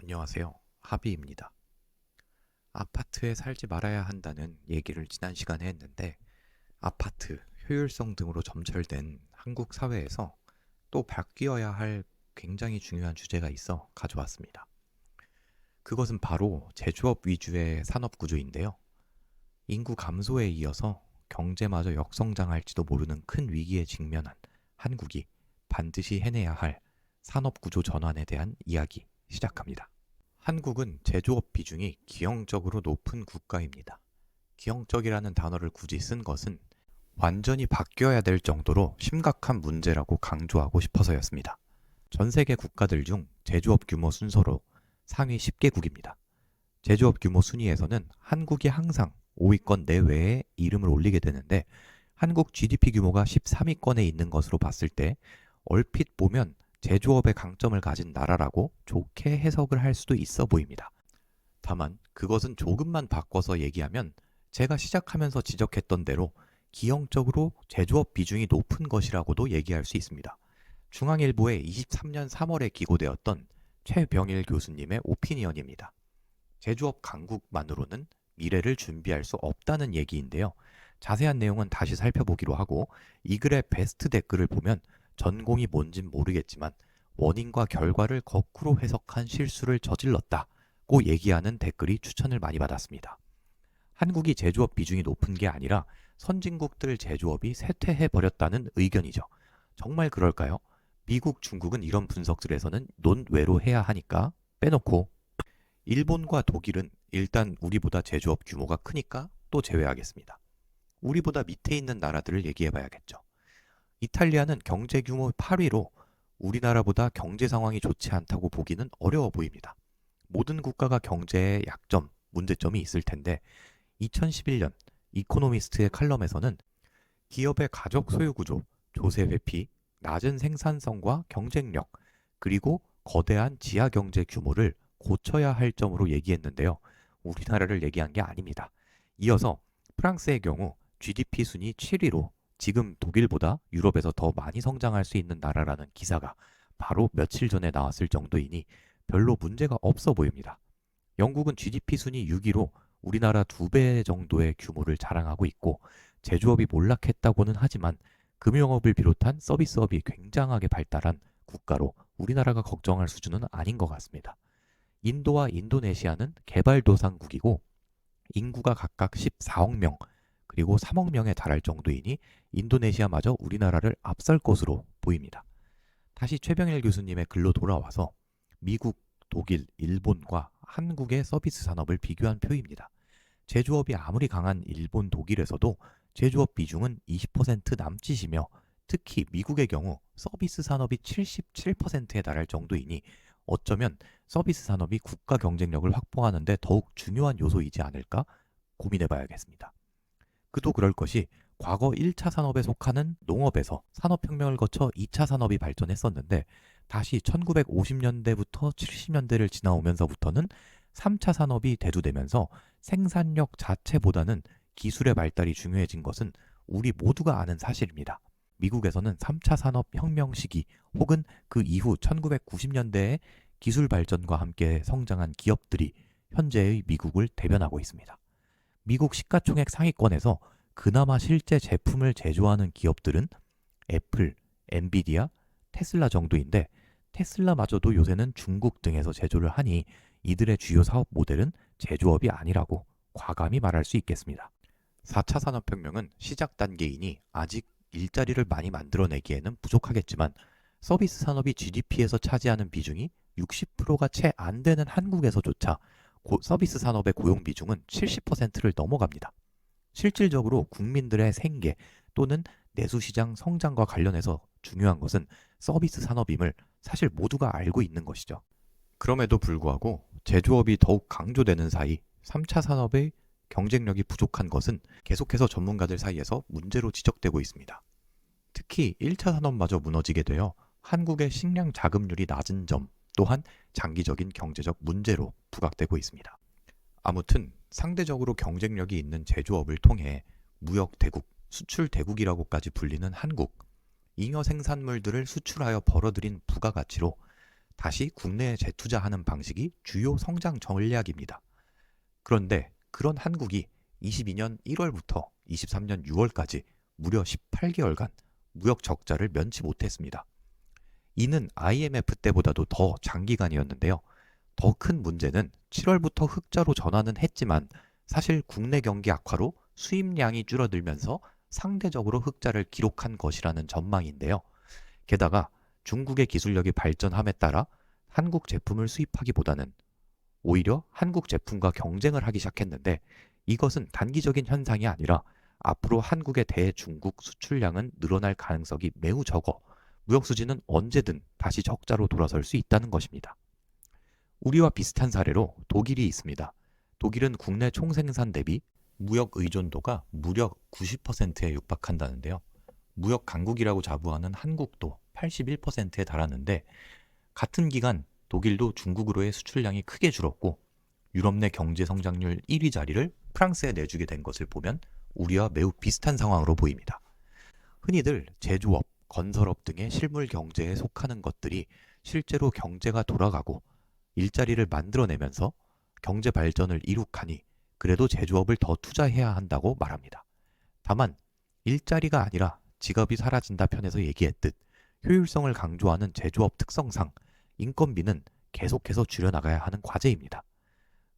안녕하세요. 하비입니다. 아파트에 살지 말아야 한다는 얘기를 지난 시간에 했는데 아파트, 효율성 등으로 점철된 한국 사회에서 또 바뀌어야 할 굉장히 중요한 주제가 있어 가져왔습니다. 그것은 바로 제조업 위주의 산업 구조인데요. 인구 감소에 이어서 경제마저 역성장할지도 모르는 큰 위기에 직면한 한국이 반드시 해내야 할 산업 구조 전환에 대한 이야기 시작합니다. 한국은 제조업 비중이 기형적으로 높은 국가입니다. 기형적이라는 단어를 굳이 쓴 것은 완전히 바뀌어야 될 정도로 심각한 문제라고 강조하고 싶어서였습니다. 전 세계 국가들 중 제조업 규모 순서로 상위 10개국입니다. 제조업 규모 순위에서는 한국이 항상 5위권 내외에 이름을 올리게 되는데 한국 GDP 규모가 13위권에 있는 것으로 봤을 때 얼핏 보면 제조업의 강점을 가진 나라라고 좋게 해석을 할 수도 있어 보입니다. 다만 그것은 조금만 바꿔서 얘기하면 제가 시작하면서 지적했던 대로 기형적으로 제조업 비중이 높은 것이라고도 얘기할 수 있습니다. 중앙일보에 23년 3월에 기고되었던 최병일 교수님의 오피니언입니다. 제조업 강국만으로는 미래를 준비할 수 없다는 얘기인데요. 자세한 내용은 다시 살펴보기로 하고 이 글의 베스트 댓글을 보면 전공이 뭔진 모르겠지만 원인과 결과를 거꾸로 해석한 실수를 저질렀다고 얘기하는 댓글이 추천을 많이 받았습니다. 한국이 제조업 비중이 높은 게 아니라 선진국들 제조업이 쇠퇴해버렸다는 의견이죠. 정말 그럴까요? 미국, 중국은 이런 분석들에서는 논외로 해야 하니까 빼놓고 일본과 독일은 일단 우리보다 제조업 규모가 크니까 또 제외하겠습니다. 우리보다 밑에 있는 나라들을 얘기해봐야겠죠. 이탈리아는 경제 규모 8위로 우리나라보다 경제 상황이 좋지 않다고 보기는 어려워 보입니다. 모든 국가가 경제에 약점, 문제점이 있을 텐데 2011년 이코노미스트의 칼럼에서는 기업의 가족 소유 구조, 조세 회피, 낮은 생산성과 경쟁력, 그리고 거대한 지하 경제 규모를 고쳐야 할 점으로 얘기했는데요. 우리나라를 얘기한 게 아닙니다. 이어서 프랑스의 경우 GDP 순위 7위로 지금 독일보다 유럽에서 더 많이 성장할 수 있는 나라라는 기사가 바로 며칠 전에 나왔을 정도이니 별로 문제가 없어 보입니다. 영국은 GDP 순위 6위로 우리나라 2배 정도의 규모를 자랑하고 있고 제조업이 몰락했다고는 하지만 금융업을 비롯한 서비스업이 굉장하게 발달한 국가로 우리나라가 걱정할 수준은 아닌 것 같습니다. 인도와 인도네시아는 개발도상국이고 인구가 각각 14억 명, 그리고 3억 명에 달할 정도이니 인도네시아마저 우리나라를 앞설 것으로 보입니다. 다시 최병일 교수님의 글로 돌아와서 미국, 독일, 일본과 한국의 서비스 산업을 비교한 표입니다. 제조업이 아무리 강한 일본, 독일에서도 제조업 비중은 20% 남짓이며 특히 미국의 경우 서비스 산업이 77%에 달할 정도이니 어쩌면 서비스 산업이 국가 경쟁력을 확보하는 데 더욱 중요한 요소이지 않을까 고민해봐야겠습니다. 그도 그럴 것이 과거 1차 산업에 속하는 농업에서 산업혁명을 거쳐 2차 산업이 발전했었는데 다시 1950년대부터 70년대를 지나오면서부터는 3차 산업이 대두되면서 생산력 자체보다는 기술의 발달이 중요해진 것은 우리 모두가 아는 사실입니다. 미국에서는 3차 산업혁명 시기 혹은 그 이후 1990년대에 기술 발전과 함께 성장한 기업들이 현재의 미국을 대변하고 있습니다. 미국 시가총액 상위권에서 그나마 실제 제품을 제조하는 기업들은 애플, 엔비디아, 테슬라 정도인데 테슬라마저도 요새는 중국 등에서 제조를 하니 이들의 주요 사업 모델은 제조업이 아니라고 과감히 말할 수 있겠습니다. 4차 산업혁명은 시작 단계이니 아직 일자리를 많이 만들어내기에는 부족하겠지만 서비스 산업이 GDP에서 차지하는 비중이 60%가 채 안 되는 한국에서조차 서비스 산업의 고용 비중은 70%를 넘어갑니다. 실질적으로 국민들의 생계 또는 내수시장 성장과 관련해서 중요한 것은 서비스 산업임을 사실 모두가 알고 있는 것이죠. 그럼에도 불구하고 제조업이 더욱 강조되는 사이 3차 산업의 경쟁력이 부족한 것은 계속해서 전문가들 사이에서 문제로 지적되고 있습니다. 특히 1차 산업마저 무너지게 되어 한국의 식량 자급률이 낮은 점 또한 장기적인 경제적 문제로 부각되고 있습니다. 아무튼 상대적으로 경쟁력이 있는 제조업을 통해 무역 대국, 수출 대국이라고까지 불리는 한국, 잉여 생산물들을 수출하여 벌어들인 부가가치로 다시 국내에 재투자하는 방식이 주요 성장 전략입니다. 그런데 그런 한국이 22년 1월부터 23년 6월까지 무려 18개월간 무역 적자를 면치 못했습니다. 이는 IMF 때보다도 더 장기간이었는데요. 더 큰 문제는 7월부터 흑자로 전환은 했지만 사실 국내 경기 악화로 수입량이 줄어들면서 상대적으로 흑자를 기록한 것이라는 전망인데요. 게다가 중국의 기술력이 발전함에 따라 한국 제품을 수입하기보다는 오히려 한국 제품과 경쟁을 하기 시작했는데 이것은 단기적인 현상이 아니라 앞으로 한국의 대중국 수출량은 늘어날 가능성이 매우 적어 무역 수지는 언제든 다시 적자로 돌아설 수 있다는 것입니다. 우리와 비슷한 사례로 독일이 있습니다. 독일은 국내 총생산 대비 무역 의존도가 무려 90%에 육박한다는데요. 무역 강국이라고 자부하는 한국도 81%에 달하는데 같은 기간 독일도 중국으로의 수출량이 크게 줄었고 유럽 내 경제 성장률 1위 자리를 프랑스에 내주게 된 것을 보면 우리와 매우 비슷한 상황으로 보입니다. 흔히들 제조업, 건설업 등의 실물 경제에 속하는 것들이 실제로 경제가 돌아가고 일자리를 만들어내면서 경제 발전을 이룩하니 그래도 제조업을 더 투자해야 한다고 말합니다. 다만 일자리가 아니라 직업이 사라진다 편에서 얘기했듯 효율성을 강조하는 제조업 특성상 인건비는 계속해서 줄여나가야 하는 과제입니다.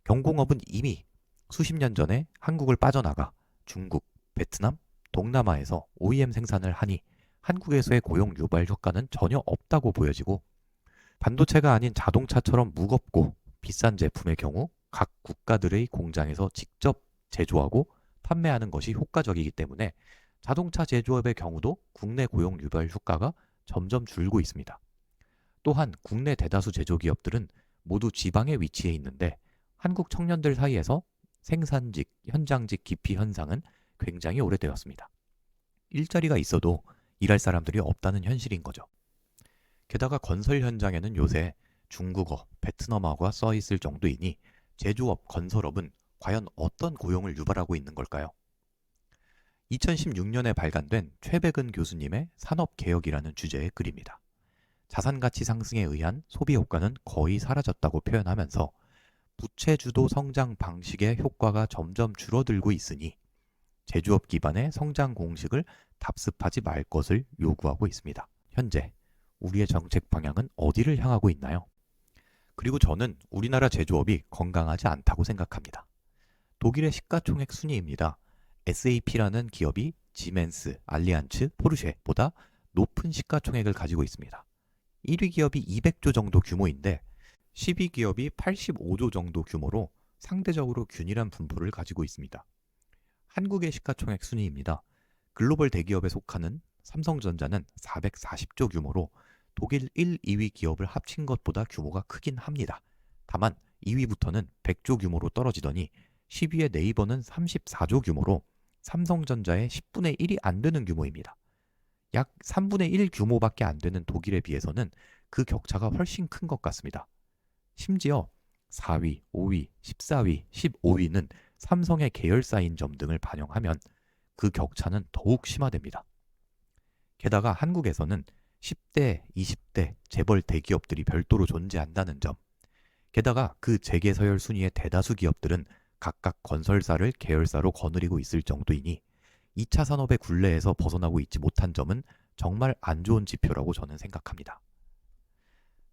경공업은 이미 수십 년 전에 한국을 빠져나가 중국, 베트남, 동남아에서 OEM 생산을 하니 한국에서의 고용 유발 효과는 전혀 없다고 보여지고 반도체가 아닌 자동차처럼 무겁고 비싼 제품의 경우 각 국가들의 공장에서 직접 제조하고 판매하는 것이 효과적이기 때문에 자동차 제조업의 경우도 국내 고용 유발 효과가 점점 줄고 있습니다. 또한 국내 대다수 제조기업들은 모두 지방에 위치해 있는데 한국 청년들 사이에서 생산직, 현장직 기피 현상은 굉장히 오래되었습니다. 일자리가 있어도 일할 사람들이 없다는 현실인 거죠. 게다가 건설 현장에는 요새 중국어, 베트남어가 써 있을 정도이니 제조업, 건설업은 과연 어떤 고용을 유발하고 있는 걸까요? 2016년에 발간된 최백은 교수님의 산업개혁이라는 주제의 글입니다. 자산가치 상승에 의한 소비 효과는 거의 사라졌다고 표현하면서 부채주도 성장 방식의 효과가 점점 줄어들고 있으니 제조업 기반의 성장 공식을 답습하지 말 것을 요구하고 있습니다. 현재 우리의 정책 방향은 어디를 향하고 있나요? 그리고 저는 우리나라 제조업이 건강하지 않다고 생각합니다. 독일의 시가총액 순위입니다. SAP라는 기업이 지멘스, 알리안츠, 포르쉐보다 높은 시가총액을 가지고 있습니다. 1위 기업이 200조 정도 규모인데 10위 기업이 85조 정도 규모로 상대적으로 균일한 분포를 가지고 있습니다. 한국의 시가총액 순위입니다. 글로벌 대기업에 속하는 삼성전자는 440조 규모로 독일 1, 2위 기업을 합친 것보다 규모가 크긴 합니다. 다만 2위부터는 100조 규모로 떨어지더니 10위의 네이버는 34조 규모로 삼성전자의 10분의 1이 안 되는 규모입니다. 약 3분의 1 규모밖에 안 되는 독일에 비해서는 그 격차가 훨씬 큰 것 같습니다. 심지어 4위, 5위, 14위, 15위는 삼성의 계열사인 점 등을 반영하면 그 격차는 더욱 심화됩니다. 게다가 한국에서는 10대, 20대 재벌 대기업들이 별도로 존재한다는 점, 게다가 그 재계 서열 순위의 대다수 기업들은 각각 건설사를 계열사로 거느리고 있을 정도이니 2차 산업의 굴레에서 벗어나고 있지 못한 점은 정말 안 좋은 지표라고 저는 생각합니다.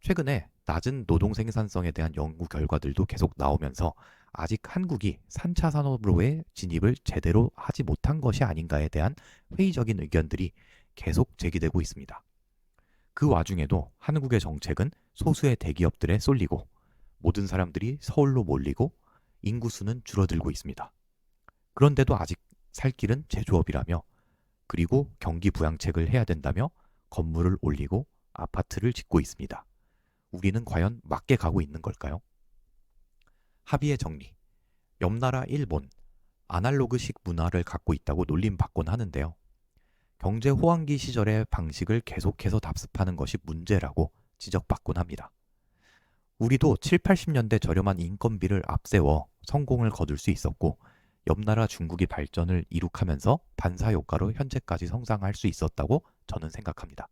최근에 낮은 노동 생산성에 대한 연구 결과들도 계속 나오면서 아직 한국이 3차 산업으로의 진입을 제대로 하지 못한 것이 아닌가에 대한 회의적인 의견들이 계속 제기되고 있습니다. 그 와중에도 한국의 정책은 소수의 대기업들에 쏠리고 모든 사람들이 서울로 몰리고 인구수는 줄어들고 있습니다. 그런데도 아직 살 길은 제조업이라며 그리고 경기 부양책을 해야 된다며 건물을 올리고 아파트를 짓고 있습니다. 우리는 과연 맞게 가고 있는 걸까요? 합의의 정리. 옆나라 일본, 아날로그식 문화를 갖고 있다고 놀림받곤 하는데요. 경제 호황기 시절의 방식을 계속해서 답습하는 것이 문제라고 지적받곤 합니다. 우리도 7, 80년대 저렴한 인건비를 앞세워 성공을 거둘 수 있었고 옆나라 중국이 발전을 이룩하면서 반사효과로 현재까지 성장할 수 있었다고 저는 생각합니다.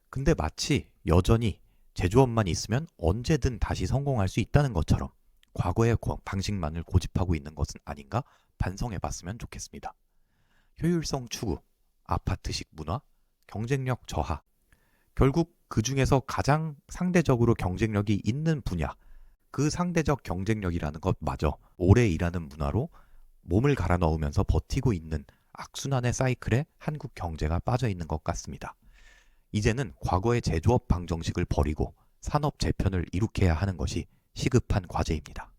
근데 마치 여전히 제조업만 있으면 언제든 다시 성공할 수 있다는 것처럼 과거의 방식만을 고집하고 있는 것은 아닌가 반성해 봤으면 좋겠습니다. 효율성 추구, 아파트식 문화, 경쟁력 저하. 결국 그 중에서 가장 상대적으로 경쟁력이 있는 분야, 그 상대적 경쟁력이라는 것마저 오래 일하는 문화로 몸을 갈아 넣으면서 버티고 있는 악순환의 사이클에 한국 경제가 빠져 있는 것 같습니다. 이제는 과거의 제조업 방정식을 버리고 산업 재편을 이룩해야 하는 것이 시급한 과제입니다.